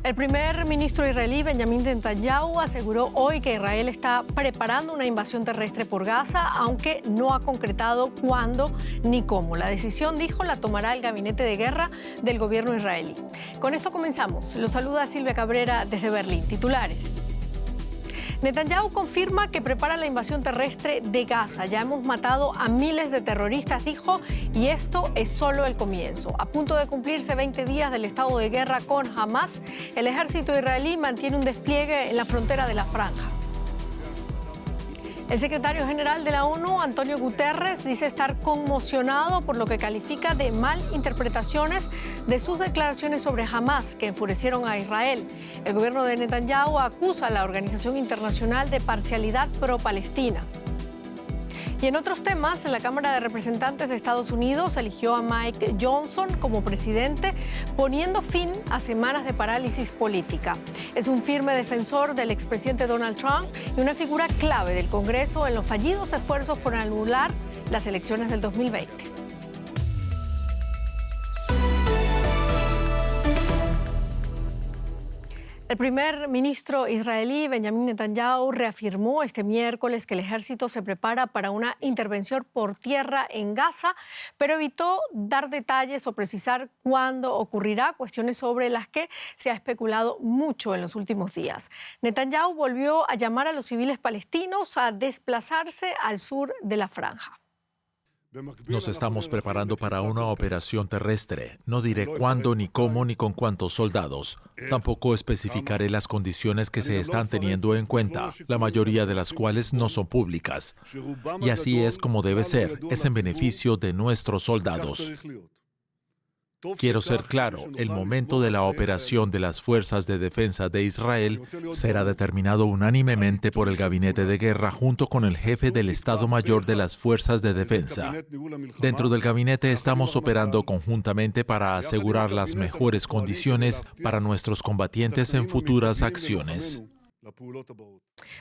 El primer ministro israelí, Benjamin Netanyahu, aseguró hoy que Israel está preparando una invasión terrestre por Gaza, aunque no ha concretado cuándo ni cómo. La decisión, dijo, la tomará el gabinete de guerra del gobierno israelí. Con esto comenzamos. Los saluda Silvia Cabrera desde Berlín. Titulares. Netanyahu confirma que prepara la invasión terrestre de Gaza. Ya hemos matado a miles de terroristas, dijo, y esto es solo el comienzo. A punto de cumplirse 20 días del estado de guerra con Hamas, el ejército israelí mantiene un despliegue en la frontera de la Franja. El secretario general de la ONU, Antonio Guterres, dice estar conmocionado por lo que califica de malinterpretaciones de sus declaraciones sobre Hamas, que enfurecieron a Israel. El gobierno de Netanyahu acusa a la organización internacional de parcialidad pro-palestina. Y en otros temas, la Cámara de Representantes de Estados Unidos eligió a Mike Johnson como presidente, poniendo fin a semanas de parálisis política. Es un firme defensor del expresidente Donald Trump y una figura clave del Congreso en los fallidos esfuerzos por anular las elecciones del 2020. El primer ministro israelí, Benjamin Netanyahu, reafirmó este miércoles que el ejército se prepara para una intervención por tierra en Gaza, pero evitó dar detalles o precisar cuándo ocurrirá, cuestiones sobre las que se ha especulado mucho en los últimos días. Netanyahu volvió a llamar a los civiles palestinos a desplazarse al sur de la franja. Nos estamos preparando para una operación terrestre. No diré cuándo, ni cómo, ni con cuántos soldados. Tampoco especificaré las condiciones que se están teniendo en cuenta, la mayoría de las cuales no son públicas. Y así es como debe ser, es en beneficio de nuestros soldados. Quiero ser claro, el momento de la operación de las Fuerzas de Defensa de Israel será determinado unánimemente por el Gabinete de Guerra junto con el jefe del Estado Mayor de las Fuerzas de Defensa. Dentro del gabinete estamos operando conjuntamente para asegurar las mejores condiciones para nuestros combatientes en futuras acciones.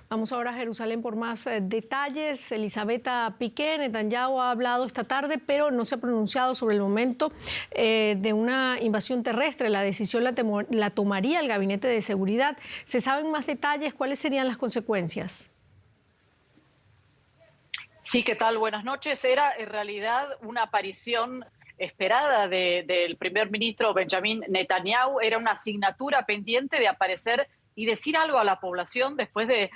Vamos ahora a Jerusalén por más detalles. Elisabetta Piqué, Netanyahu ha hablado esta tarde, pero no se ha pronunciado sobre el momento de una invasión terrestre. La decisión la tomaría el Gabinete de Seguridad. ¿Se saben más detalles? ¿Cuáles serían las consecuencias? Sí, ¿qué tal? Buenas noches. Era en realidad una aparición esperada del primer ministro Benjamin Netanyahu. Era una asignatura pendiente de aparecer y decir algo a la población después de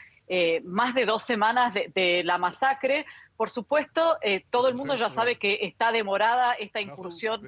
más de 2 semanas de la masacre. Por supuesto, todo el mundo ya sabe que está demorada esta incursión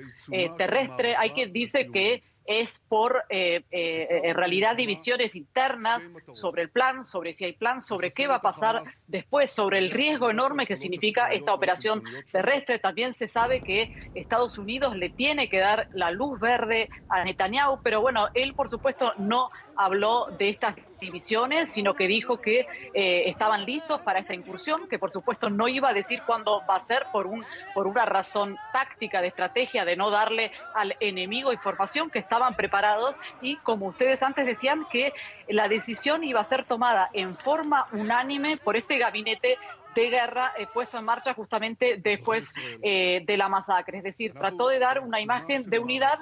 terrestre. Hay quien dice que es por, en realidad, divisiones internas sobre el plan, sobre si hay plan, sobre qué va a pasar después, sobre el riesgo enorme que significa esta operación terrestre. También se sabe que Estados Unidos le tiene que dar la luz verde a Netanyahu, pero bueno, él, por supuesto, no habló de estas divisiones, sino que dijo que estaban listos para esta incursión, que por supuesto no iba a decir cuándo va a ser por una razón táctica, de estrategia, de no darle al enemigo información, que estaban preparados y, como ustedes antes decían, que la decisión iba a ser tomada en forma unánime por este gabinete de guerra puesto en marcha justamente después de la masacre. Es decir, trató de dar una imagen de unidad.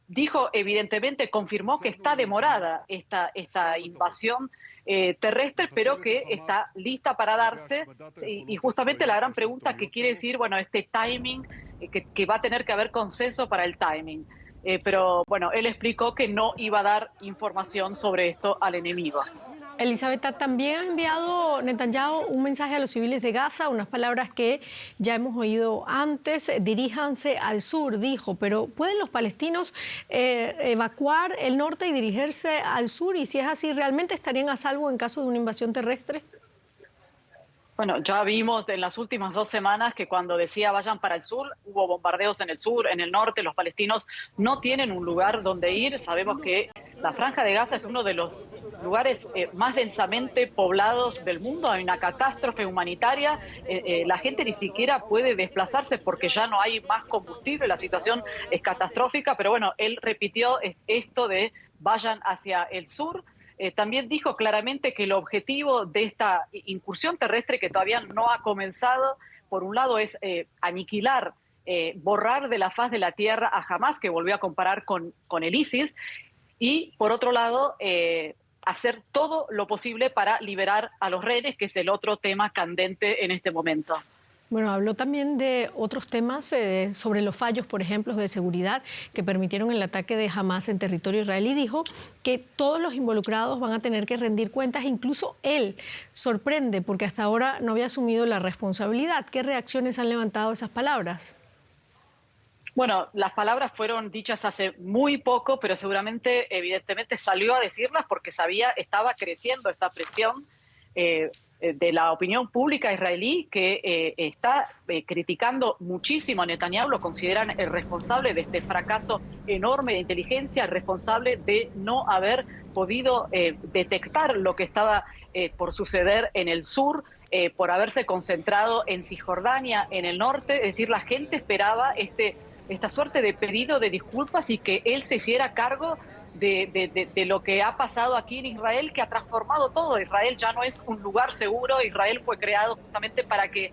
Dijo, evidentemente, confirmó que está demorada esta invasión terrestre, pero que está lista para darse. Y justamente la gran pregunta que quiere decir, bueno, este timing, que va a tener que haber consenso para el timing. Pero bueno, él explicó que no iba a dar información sobre esto al enemigo. Elisabetta, también ha enviado Netanyahu un mensaje a los civiles de Gaza, unas palabras que ya hemos oído antes. Diríjanse al sur, dijo, pero ¿pueden los palestinos evacuar el norte y dirigirse al sur? Y si es así, ¿realmente estarían a salvo en caso de una invasión terrestre? Bueno, ya vimos en las últimas 2 semanas que cuando decía vayan para el sur, hubo bombardeos en el sur, en el norte. Los palestinos no tienen un lugar donde ir. Sabemos que la Franja de Gaza es uno de los lugares más densamente poblados del mundo. Hay una catástrofe humanitaria. La gente ni siquiera puede desplazarse porque ya no hay más combustible. La situación es catastrófica. Pero bueno, él repitió esto de vayan hacia el sur. También dijo claramente que el objetivo de esta incursión terrestre, que todavía no ha comenzado, por un lado es aniquilar, borrar de la faz de la tierra a Hamas, que volvió a comparar con el ISIS, y por otro lado hacer todo lo posible para liberar a los rehenes, que es el otro tema candente en este momento. Bueno, habló también de otros temas sobre los fallos, por ejemplo, de seguridad que permitieron el ataque de Hamás en territorio israelí. Dijo que todos los involucrados van a tener que rendir cuentas, incluso él. Sorprende porque hasta ahora no había asumido la responsabilidad. ¿Qué reacciones han levantado esas palabras? Bueno, las palabras fueron dichas hace muy poco, pero seguramente, evidentemente, salió a decirlas porque estaba creciendo esta presión de la opinión pública israelí, que está criticando muchísimo a Netanyahu. Lo consideran el responsable de este fracaso enorme de inteligencia, el responsable de no haber podido detectar lo que estaba por suceder en el sur, por haberse concentrado en Cisjordania, en el norte. Es decir, la gente esperaba esta suerte de pedido de disculpas y que él se hiciera cargo de lo que ha pasado aquí en Israel, que ha transformado todo. Israel ya no es un lugar seguro. Israel fue creado justamente para que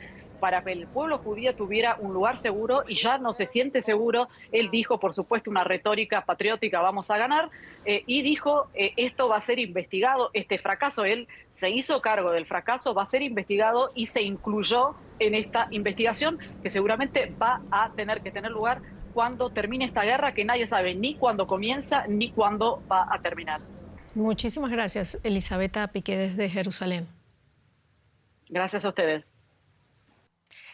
el pueblo judío tuviera un lugar seguro y ya no se siente seguro. Él dijo, por supuesto, una retórica patriótica, vamos a ganar, y dijo, esto va a ser investigado, este fracaso. Él se hizo cargo del fracaso, va a ser investigado y se incluyó en esta investigación que seguramente va a tener que tener lugar cuando termine esta guerra, que nadie sabe ni cuándo comienza ni cuándo va a terminar. Muchísimas gracias, Elisabetta Piqué, desde Jerusalén. Gracias a ustedes.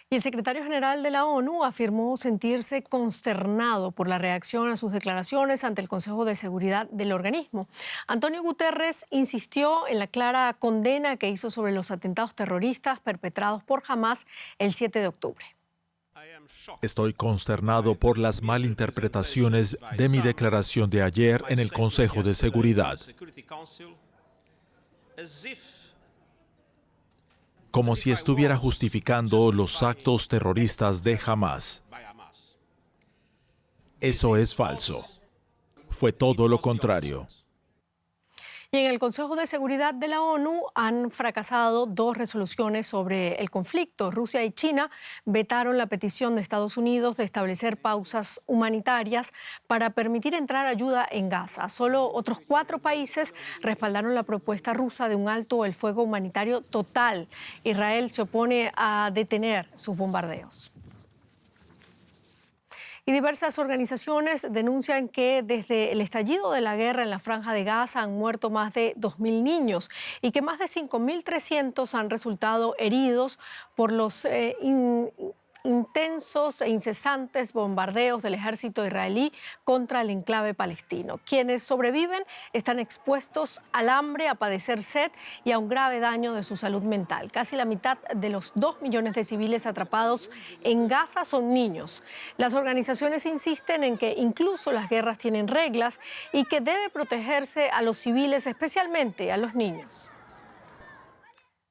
Y el secretario general de la ONU afirmó sentirse consternado por la reacción a sus declaraciones ante el Consejo de Seguridad del organismo. Antonio Guterres insistió en la clara condena que hizo sobre los atentados terroristas perpetrados por Hamás el 7 de octubre. Estoy consternado por las malinterpretaciones de mi declaración de ayer en el Consejo de Seguridad. Como si estuviera justificando los actos terroristas de Hamás. Eso es falso. Fue todo lo contrario. Y en el Consejo de Seguridad de la ONU han fracasado 2 resoluciones sobre el conflicto. Rusia y China vetaron la petición de Estados Unidos de establecer pausas humanitarias para permitir entrar ayuda en Gaza. Solo otros 4 países respaldaron la propuesta rusa de un alto el fuego humanitario total. Israel se opone a detener sus bombardeos. Y diversas organizaciones denuncian que desde el estallido de la guerra en la Franja de Gaza han muerto más de 2.000 niños y que más de 5.300 han resultado heridos por los intensos e incesantes bombardeos del ejército israelí contra el enclave palestino. Quienes sobreviven están expuestos al hambre, a padecer sed y a un grave daño de su salud mental. Casi la mitad de los 2 millones de civiles atrapados en Gaza son niños. Las organizaciones insisten en que incluso las guerras tienen reglas y que debe protegerse a los civiles, especialmente a los niños.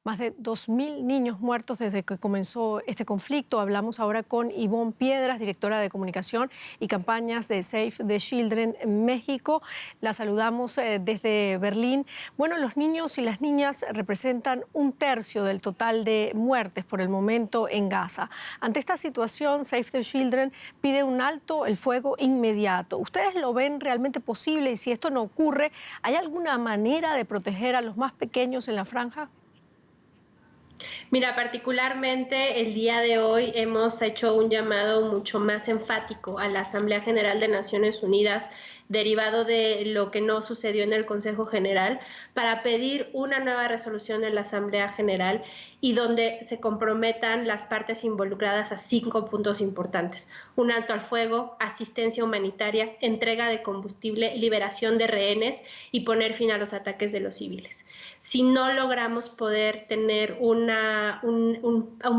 Más de 2.000 niños muertos desde que comenzó este conflicto. Hablamos ahora con Ivonne Piedras, directora de comunicación y campañas de Save the Children en México. La saludamos desde Berlín. Bueno, los niños y las niñas representan 1/3 del total de muertes por el momento en Gaza. Ante esta situación, Save the Children pide un alto el fuego inmediato. ¿Ustedes lo ven realmente posible? Y si esto no ocurre, ¿hay alguna manera de proteger a los más pequeños en la franja? Mira, particularmente el día de hoy hemos hecho un llamado mucho más enfático a la Asamblea General de Naciones Unidas, derivado de lo que no sucedió en el Consejo General, para pedir una nueva resolución en la Asamblea General y donde se comprometan las partes involucradas a 5 puntos importantes: un alto al fuego, asistencia humanitaria, entrega de combustible, liberación de rehenes y poner fin a los ataques de los civiles. Si no logramos poder tener un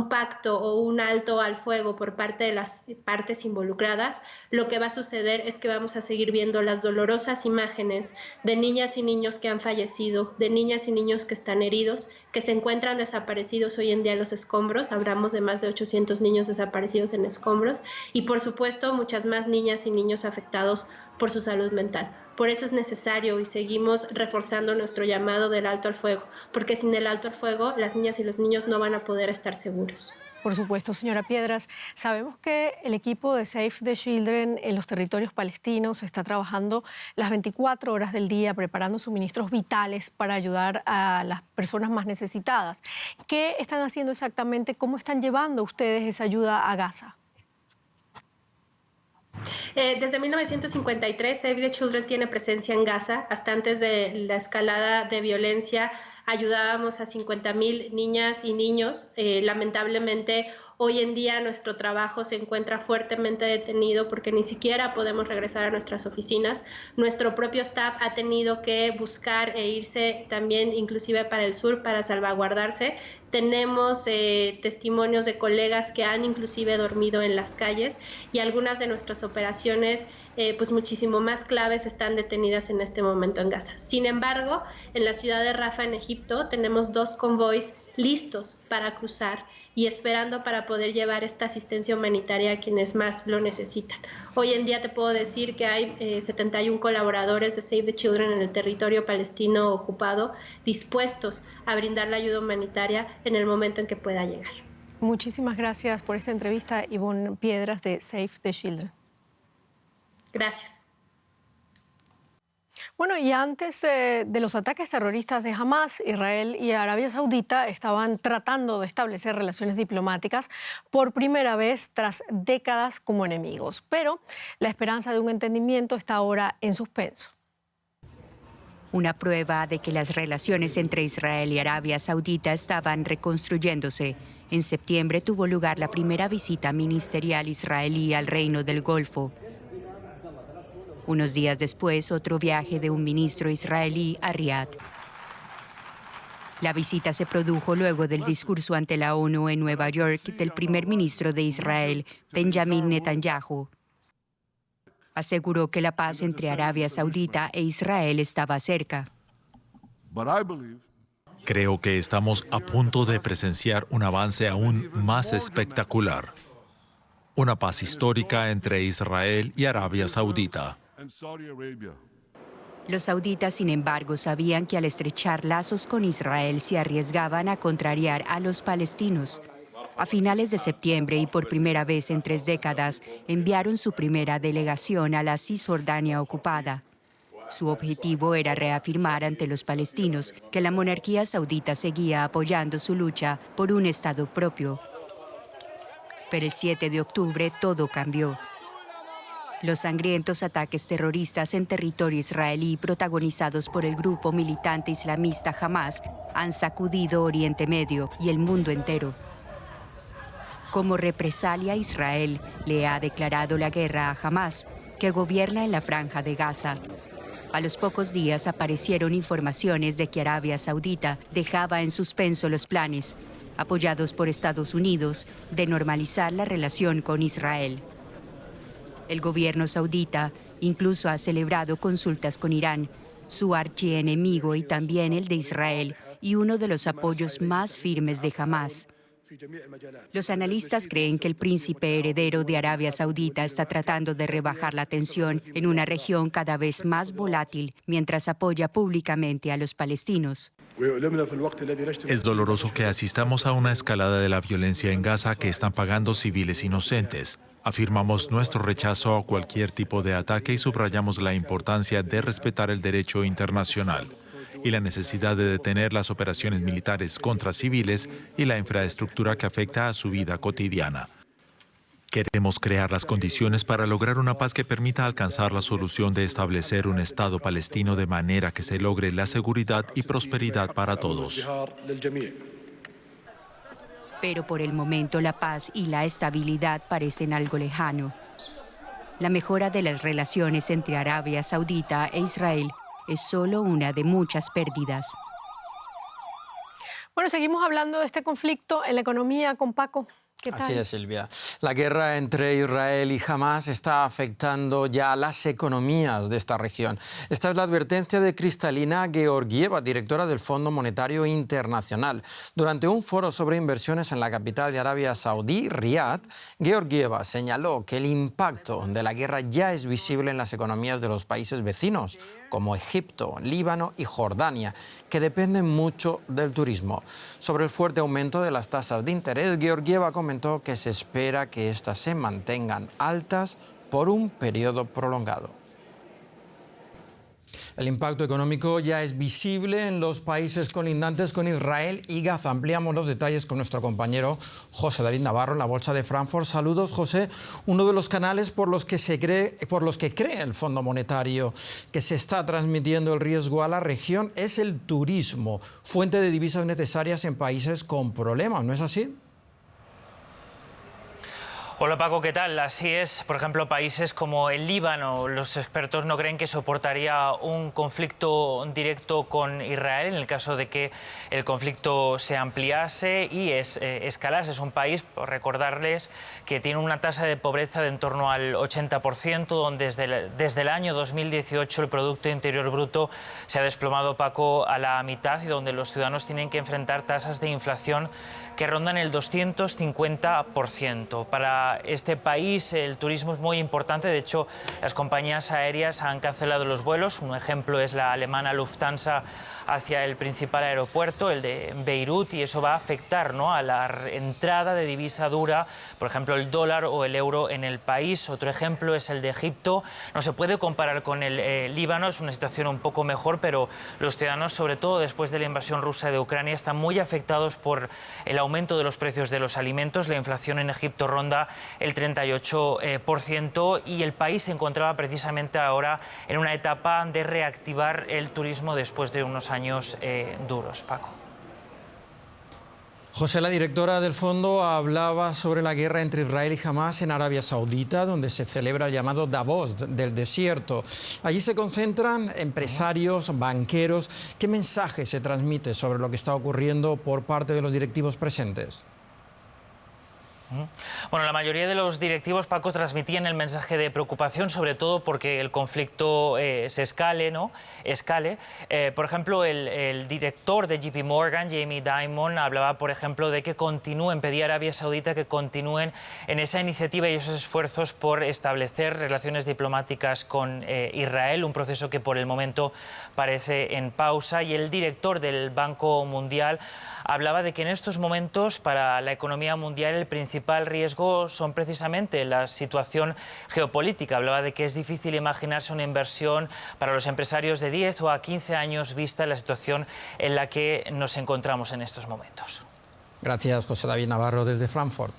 pacto o un alto al fuego por parte de las partes involucradas, lo que va a suceder es que vamos a seguir viendo las dolorosas imágenes de niñas y niños que han fallecido, de niñas y niños que están heridos, que se encuentran desaparecidos hoy en día en los escombros. Hablamos de más de 800 niños desaparecidos en escombros y, por supuesto, muchas más niñas y niños afectados por su salud mental. Por eso es necesario y seguimos reforzando nuestro llamado del alto al fuego, porque sin el alto al fuego las niñas y los niños no van a poder estar seguros. Por supuesto, señora Piedras. Sabemos que el equipo de Save the Children en los territorios palestinos está trabajando las 24 horas del día preparando suministros vitales para ayudar a las personas más necesitadas. ¿Qué están haciendo exactamente? ¿Cómo están llevando ustedes esa ayuda a Gaza? Desde 1953, Save the Children tiene presencia en Gaza. Hasta antes de la escalada de violencia, ayudábamos a 50,000 niñas y niños. Lamentablemente, hoy en día nuestro trabajo se encuentra fuertemente detenido porque ni siquiera podemos regresar a nuestras oficinas. Nuestro propio staff ha tenido que buscar e irse también inclusive para el sur para salvaguardarse. Tenemos testimonios de colegas que han inclusive dormido en las calles y algunas de nuestras operaciones pues muchísimo más claves están detenidas en este momento en Gaza. Sin embargo, en la ciudad de Rafah, en Egipto, tenemos 2 convoys listos para cruzar y esperando para poder llevar esta asistencia humanitaria a quienes más lo necesitan. Hoy en día te puedo decir que hay 71 colaboradores de Save the Children en el territorio palestino ocupado dispuestos a brindar la ayuda humanitaria en el momento en que pueda llegar. Muchísimas gracias por esta entrevista, Ivonne Piedras de Save the Children. Gracias. Bueno, y antes de los ataques terroristas de Hamas, Israel y Arabia Saudita estaban tratando de establecer relaciones diplomáticas por primera vez tras décadas como enemigos. Pero la esperanza de un entendimiento está ahora en suspenso. Una prueba de que las relaciones entre Israel y Arabia Saudita estaban reconstruyéndose. En septiembre tuvo lugar la primera visita ministerial israelí al Reino del Golfo. Unos días después, otro viaje de un ministro israelí a Riad. La visita se produjo luego del discurso ante la ONU en Nueva York del primer ministro de Israel, Benjamin Netanyahu. Aseguró que la paz entre Arabia Saudita e Israel estaba cerca. Creo que estamos a punto de presenciar un avance aún más espectacular. Una paz histórica entre Israel y Arabia Saudita. Los sauditas, sin embargo, sabían que al estrechar lazos con Israel se arriesgaban a contrariar a los palestinos. A finales de septiembre y por primera vez en 3 décadas, enviaron su primera delegación a la Cisjordania ocupada. Su objetivo era reafirmar ante los palestinos que la monarquía saudita seguía apoyando su lucha por un Estado propio. Pero el 7 de octubre todo cambió. Los sangrientos ataques terroristas en territorio israelí protagonizados por el grupo militante islamista Hamas han sacudido Oriente Medio y el mundo entero. Como represalia, Israel le ha declarado la guerra a Hamas, que gobierna en la Franja de Gaza. A los pocos días aparecieron informaciones de que Arabia Saudita dejaba en suspenso los planes, apoyados por Estados Unidos, de normalizar la relación con Israel. El gobierno saudita incluso ha celebrado consultas con Irán, su archienemigo y también el de Israel, y uno de los apoyos más firmes de Hamas. Los analistas creen que el príncipe heredero de Arabia Saudita está tratando de rebajar la tensión en una región cada vez más volátil mientras apoya públicamente a los palestinos. Es doloroso que asistamos a una escalada de la violencia en Gaza que están pagando civiles inocentes. Afirmamos nuestro rechazo a cualquier tipo de ataque y subrayamos la importancia de respetar el derecho internacional y la necesidad de detener las operaciones militares contra civiles y la infraestructura que afecta a su vida cotidiana. Queremos crear las condiciones para lograr una paz que permita alcanzar la solución de establecer un Estado palestino de manera que se logre la seguridad y prosperidad para todos. Pero por el momento la paz y la estabilidad parecen algo lejano. La mejora de las relaciones entre Arabia Saudita e Israel es solo una de muchas pérdidas. Bueno, seguimos hablando de este conflicto en la economía con Paco. ¿Qué tal? Así es, Silvia. La guerra entre Israel y Hamas está afectando ya las economías de esta región. Esta es la advertencia de Kristalina Georgieva, directora del Fondo Monetario Internacional. Durante un foro sobre inversiones en la capital de Arabia Saudí, Riad, Georgieva señaló que el impacto de la guerra ya es visible en las economías de los países vecinos, como Egipto, Líbano y Jordania, que dependen mucho del turismo. Sobre el fuerte aumento de las tasas de interés, Georgieva comentó comentó que se espera que éstas se mantengan altas por un periodo prolongado. El impacto económico ya es visible en los países colindantes con Israel y Gaza. Ampliamos los detalles con nuestro compañero José David Navarro en la Bolsa de Frankfurt. Saludos, José. Uno de los canales por los que cree el Fondo Monetario que se está transmitiendo el riesgo a la región es el turismo, fuente de divisas necesarias en países con problemas, ¿no es así? Hola Paco, ¿qué tal? Así es. Por ejemplo, países como el Líbano, los expertos no creen que soportaría un conflicto directo con Israel en el caso de que el conflicto se ampliase y escalase. Es un país, por recordarles, que tiene una tasa de pobreza de en torno al 80%, donde desde el año 2018 el Producto Interior Bruto se ha desplomado, Paco, a la mitad y donde los ciudadanos tienen que enfrentar tasas de inflación que rondan el 250%. Para este país el turismo es muy importante. De hecho, las compañías aéreas han cancelado los vuelos. Un ejemplo es la alemana Lufthansa hacia el principal aeropuerto, el de Beirut, y eso va a afectar, ¿no?, a la entrada de divisa dura, por ejemplo el dólar o el euro en el país. Otro ejemplo es el de Egipto. No se puede comparar con el Líbano, es una situación un poco mejor, pero los ciudadanos, sobre todo después de la invasión rusa de Ucrania, están muy afectados por el aumento de los precios de los alimentos. La inflación en Egipto ronda el 38% y el país se encontraba precisamente ahora en una etapa de reactivar el turismo después de unos años duros, Paco. José, la directora del fondo, hablaba sobre la guerra entre Israel y Hamás en Arabia Saudita, donde se celebra el llamado Davos del desierto. Allí se concentran empresarios, banqueros. ¿Qué mensaje se transmite sobre lo que está ocurriendo por parte de los directivos presentes? Bueno, la mayoría de los directivos, Paco, transmitían el mensaje de preocupación, sobre todo porque el conflicto se escale, ¿no? Por ejemplo, el director de JP Morgan, Jamie Dimon, hablaba, por ejemplo, de que pedía a Arabia Saudita que continúen en esa iniciativa y esos esfuerzos por establecer relaciones diplomáticas con Israel, un proceso que por el momento parece en pausa. Y el director del Banco Mundial hablaba de que en estos momentos para la economía mundial el principal riesgo son precisamente la situación geopolítica. Hablaba de que es difícil imaginarse una inversión para los empresarios de 10 o a 15 años vista la situación en la que nos encontramos en estos momentos. Gracias, José David Navarro, desde Frankfurt.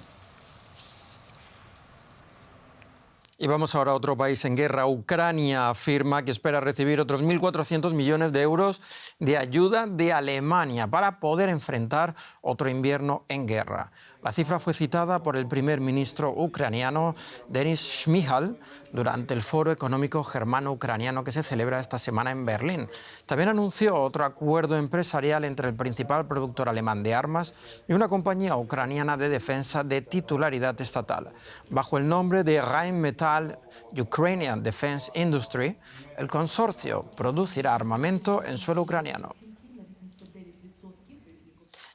Y vamos ahora a otro país en guerra. Ucrania afirma que espera recibir otros 1.400 millones de euros de ayuda de Alemania para poder enfrentar otro invierno en guerra. La cifra fue citada por el primer ministro ucraniano Denis Shmyhal durante el Foro Económico Germano-Ucraniano que se celebra esta semana en Berlín. También anunció otro acuerdo empresarial entre el principal productor alemán de armas y una compañía ucraniana de defensa de titularidad estatal. Bajo el nombre de Rheinmetall Ukrainian Defense Industry, el consorcio producirá armamento en suelo ucraniano.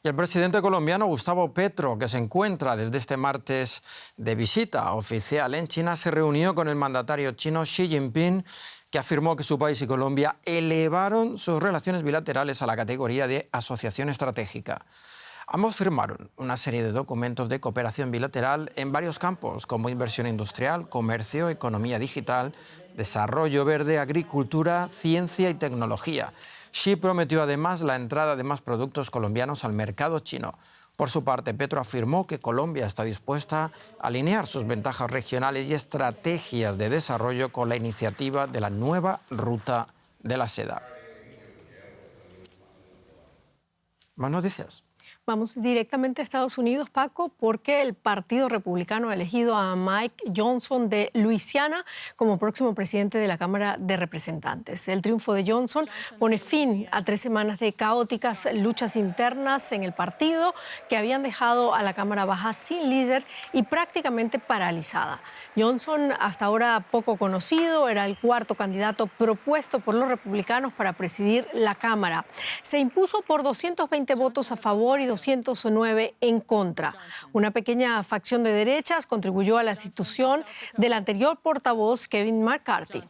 Y el presidente colombiano Gustavo Petro, que se encuentra desde este martes de visita oficial en China, se reunió con el mandatario chino Xi Jinping, que afirmó que su país y Colombia elevaron sus relaciones bilaterales a la categoría de asociación estratégica. Ambos firmaron una serie de documentos de cooperación bilateral en varios campos, como inversión industrial, comercio, economía digital, desarrollo verde, agricultura, ciencia y tecnología. Xi prometió además la entrada de más productos colombianos al mercado chino. Por su parte, Petro afirmó que Colombia está dispuesta a alinear sus ventajas regionales y estrategias de desarrollo con la iniciativa de la nueva ruta de la seda. Más noticias. Vamos directamente a Estados Unidos, Paco, porque el Partido Republicano ha elegido a Mike Johnson de Luisiana como próximo presidente de la Cámara de Representantes. El triunfo de Johnson pone fin a 3 semanas de caóticas luchas internas en el partido que habían dejado a la Cámara Baja sin líder y prácticamente paralizada. Johnson, hasta ahora poco conocido, era el 4º candidato propuesto por los republicanos para presidir la Cámara. Se impuso por 220 votos a favor y 209 en contra. Una pequeña facción de derechas contribuyó a la destitución del anterior portavoz Kevin McCarthy.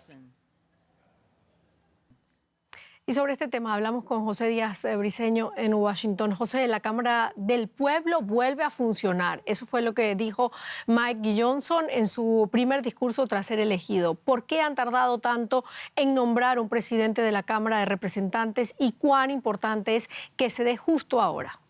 Y sobre este tema hablamos con José Díaz Briceño en Washington. José, la Cámara del Pueblo vuelve a funcionar. Eso fue lo que dijo Mike Johnson en su primer discurso tras ser elegido. ¿Por qué han tardado tanto en nombrar un presidente de la Cámara de Representantes y cuán importante es que se dé justo ahora?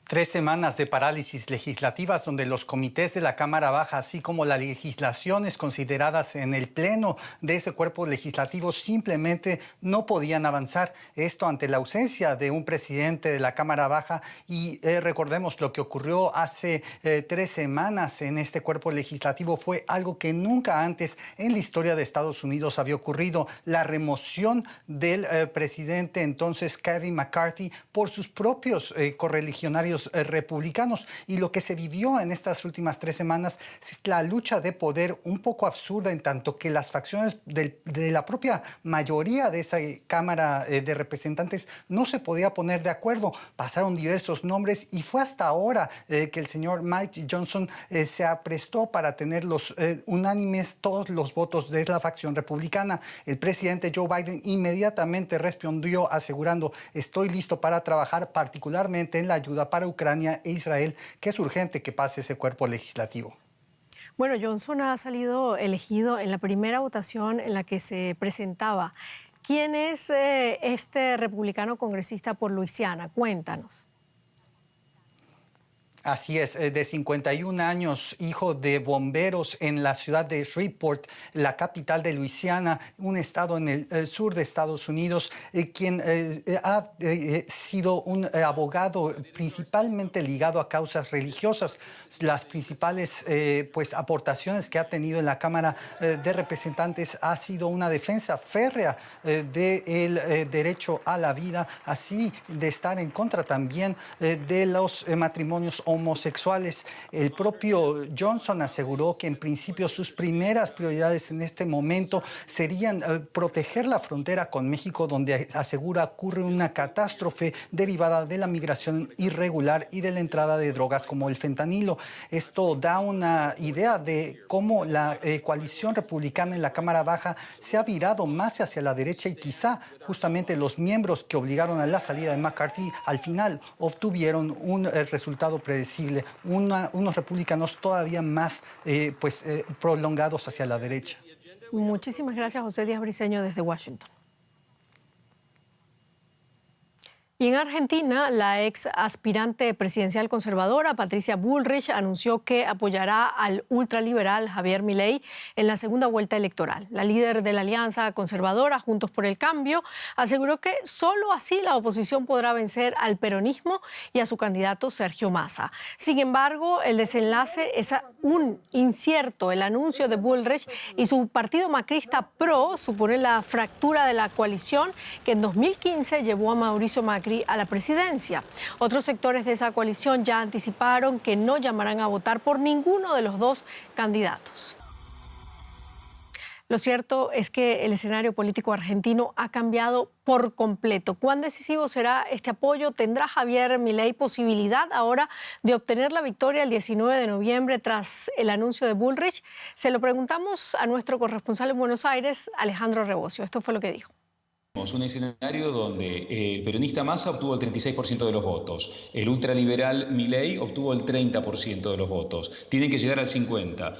3 semanas de parálisis legislativas donde los comités de la Cámara Baja, así como las legislaciones consideradas en el pleno de ese cuerpo legislativo, simplemente no podían avanzar. Esto ante la ausencia de un presidente de la Cámara Baja y recordemos lo que ocurrió hace 3 semanas en este cuerpo legislativo fue algo que nunca antes en la historia de Estados Unidos había ocurrido. La remoción del presidente entonces Kevin McCarthy por sus propios correligionarios republicanos, y lo que se vivió en estas últimas 3 semanas es la lucha de poder un poco absurda, en tanto que las facciones de la propia mayoría de esa Cámara de Representantes no se podía poner de acuerdo. Pasaron diversos nombres y fue hasta ahora que el señor Mike Johnson se aprestó para tener los unánimes todos los votos de la facción republicana. El presidente Joe Biden inmediatamente respondió asegurando: estoy listo para trabajar particularmente en la ayuda para Ucrania e Israel, que es urgente que pase ese cuerpo legislativo. Bueno, Johnson ha salido elegido en la primera votación en la que se presentaba. ¿Quién es este republicano congresista por Luisiana? Cuéntanos. Así es, de 51 años, hijo de bomberos en la ciudad de Shreveport, la capital de Luisiana, un estado en el sur de Estados Unidos, quien ha sido un abogado principalmente ligado a causas religiosas. Las principales aportaciones que ha tenido en la Cámara de Representantes ha sido una defensa férrea del derecho a la vida, así de estar en contra también de los matrimonios homosexuales. El propio Johnson aseguró que en principio sus primeras prioridades en este momento serían proteger la frontera con México, donde asegura ocurre una catástrofe derivada de la migración irregular y de la entrada de drogas como el fentanilo. Esto da una idea de cómo la coalición republicana en la Cámara Baja se ha virado más hacia la derecha, y quizá justamente los miembros que obligaron a la salida de McCarthy al final obtuvieron un resultado predecible, unos republicanos todavía más prolongados hacia la derecha. Muchísimas gracias, José Díaz Briceño, desde Washington. Y en Argentina, la ex aspirante presidencial conservadora Patricia Bullrich anunció que apoyará al ultraliberal Javier Milei en la segunda vuelta electoral. La líder de la alianza conservadora Juntos por el Cambio aseguró que solo así la oposición podrá vencer al peronismo y a su candidato Sergio Massa. Sin embargo, el desenlace es aún incierto. El anuncio de Bullrich y su partido macrista PRO supone la fractura de la coalición que en 2015 llevó a Mauricio Macri a la presidencia. Otros sectores de esa coalición ya anticiparon que no llamarán a votar por ninguno de los dos candidatos. Lo cierto es que el escenario político argentino ha cambiado por completo. ¿Cuán decisivo será este apoyo? ¿Tendrá Javier Milei posibilidad ahora de obtener la victoria el 19 de noviembre tras el anuncio de Bullrich? Se lo preguntamos a nuestro corresponsal en Buenos Aires, Alejandro Rebocio. Esto fue lo que dijo. Un escenario donde el peronista Massa obtuvo el 36% de los votos, el ultraliberal Milei obtuvo el 30% de los votos, tienen que llegar al 50%.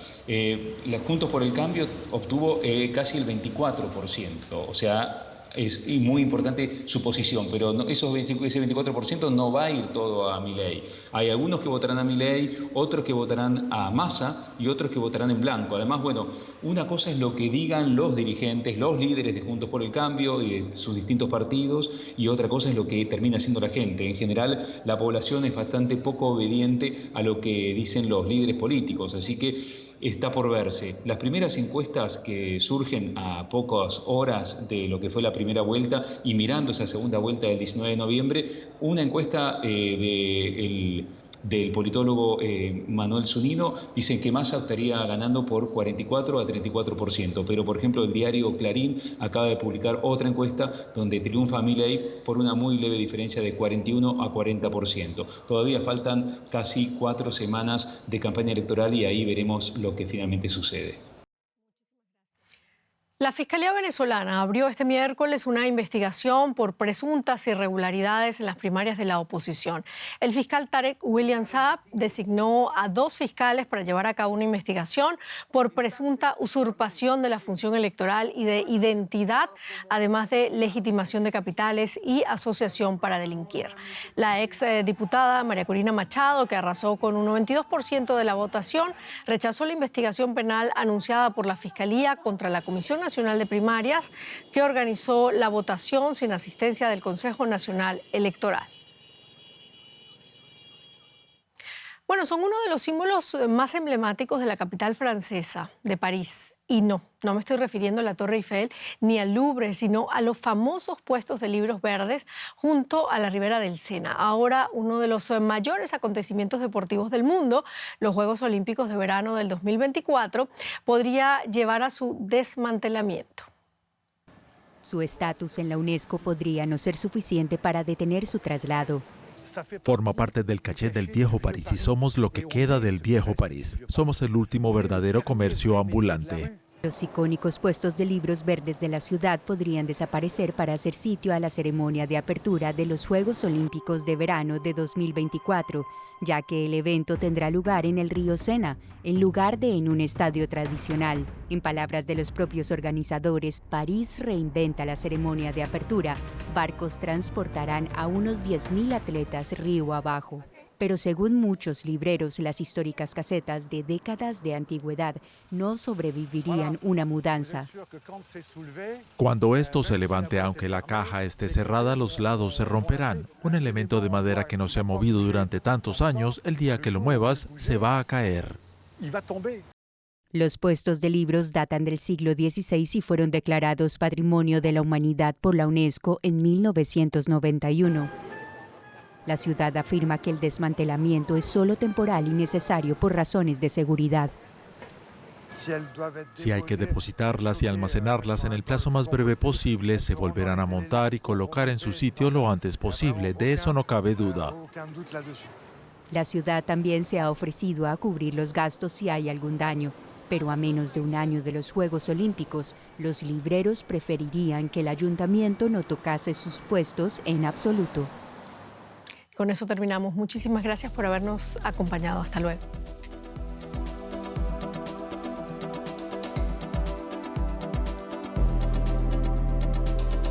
Juntos por el Cambio obtuvo casi el 24%, o sea, es muy importante su posición, pero ese 24% no va a ir todo a Milei. Hay algunos que votarán a Milei, otros que votarán a Massa y otros que votarán en blanco. Además, bueno, una cosa es lo que digan los dirigentes, los líderes de Juntos por el Cambio y de sus distintos partidos, y otra cosa es lo que termina siendo la gente. En general, la población es bastante poco obediente a lo que dicen los líderes políticos, así que está por verse. Las primeras encuestas que surgen a pocas horas de lo que fue la primera vuelta y mirando esa segunda vuelta del 19 de noviembre, una encuesta del politólogo Manuel Zunino dicen que Massa estaría ganando por 44 a 34%, pero por ejemplo el diario Clarín acaba de publicar otra encuesta donde triunfa Milei por una muy leve diferencia de 41 a 40%. Todavía faltan casi 4 semanas de campaña electoral y ahí veremos lo que finalmente sucede. La Fiscalía venezolana abrió este miércoles una investigación por presuntas irregularidades en las primarias de la oposición. El fiscal Tarek William Saab designó a 2 fiscales para llevar a cabo una investigación por presunta usurpación de la función electoral y de identidad, además de legitimación de capitales y asociación para delinquir. La exdiputada María Corina Machado, que arrasó con un 92% de la votación, rechazó la investigación penal anunciada por la Fiscalía contra la Comisión Nacional de Primarias, que organizó la votación sin asistencia del Consejo Nacional Electoral. Bueno, son uno de los símbolos más emblemáticos de la capital francesa, de París. Y no me estoy refiriendo a la Torre Eiffel ni al Louvre, sino a los famosos puestos de libros verdes junto a la ribera del Sena. Ahora, uno de los mayores acontecimientos deportivos del mundo, los Juegos Olímpicos de Verano del 2024, podría llevar a su desmantelamiento. Su estatus en la UNESCO podría no ser suficiente para detener su traslado. Forma parte del caché del viejo París y somos lo que queda del viejo París. Somos el último verdadero comercio ambulante. Los icónicos puestos de libros verdes de la ciudad podrían desaparecer para hacer sitio a la ceremonia de apertura de los Juegos Olímpicos de Verano de 2024, ya que el evento tendrá lugar en el río Sena, en lugar de en un estadio tradicional. En palabras de los propios organizadores, París reinventa la ceremonia de apertura. Barcos transportarán a unos 10.000 atletas río abajo. Pero según muchos libreros, las históricas casetas de décadas de antigüedad no sobrevivirían una mudanza. Cuando esto se levante, aunque la caja esté cerrada, los lados se romperán. Un elemento de madera que no se ha movido durante tantos años, el día que lo muevas, se va a caer. Los puestos de libros datan del siglo XVI y fueron declarados Patrimonio de la Humanidad por la UNESCO en 1991. La ciudad afirma que el desmantelamiento es solo temporal y necesario por razones de seguridad. Si hay que depositarlas y almacenarlas en el plazo más breve posible, se volverán a montar y colocar en su sitio lo antes posible. De eso no cabe duda. La ciudad también se ha ofrecido a cubrir los gastos si hay algún daño. Pero a menos de un año de los Juegos Olímpicos, los libreros preferirían que el ayuntamiento no tocase sus puestos en absoluto. Con eso terminamos. Muchísimas gracias por habernos acompañado. Hasta luego.